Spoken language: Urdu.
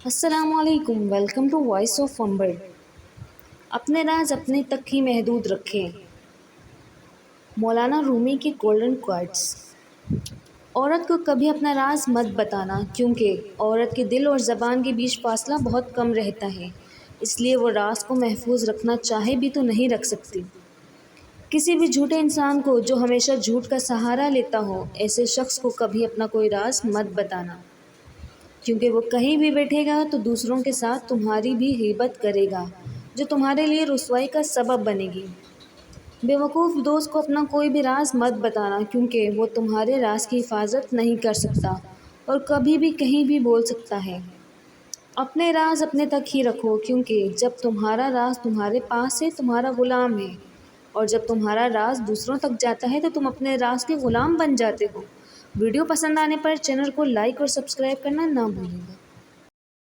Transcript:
السلام علیکم، ویلکم ٹو وائس آف امبر۔ اپنے راز اپنے تک ہی محدود رکھیں۔ مولانا رومی کی گولڈن کوٹس۔ عورت کو کبھی اپنا راز مت بتانا، کیونکہ عورت کے دل اور زبان کے بیچ فاصلہ بہت کم رہتا ہے، اس لیے وہ راز کو محفوظ رکھنا چاہے بھی تو نہیں رکھ سکتی۔ کسی بھی جھوٹے انسان کو جو ہمیشہ جھوٹ کا سہارا لیتا ہو، ایسے شخص کو کبھی اپنا کوئی راز مت بتانا، کیونکہ وہ کہیں بھی بیٹھے گا تو دوسروں کے ساتھ تمہاری بھی غیبت کرے گا، جو تمہارے لیے رسوائی کا سبب بنے گی۔ بے وقوف دوست کو اپنا کوئی بھی راز مت بتانا، کیونکہ وہ تمہارے راز کی حفاظت نہیں کر سکتا اور کبھی بھی کہیں بھی بول سکتا ہے۔ اپنے راز اپنے تک ہی رکھو، کیونکہ جب تمہارا راز تمہارے پاس ہے تمہارا غلام ہے، اور جب تمہارا راز دوسروں تک جاتا ہے تو تم اپنے راز کے غلام بن جاتے ہو۔ ویڈیو پسند آنے پر چینل کو لائک اور سبسکرائب کرنا نہ بھولیں گا۔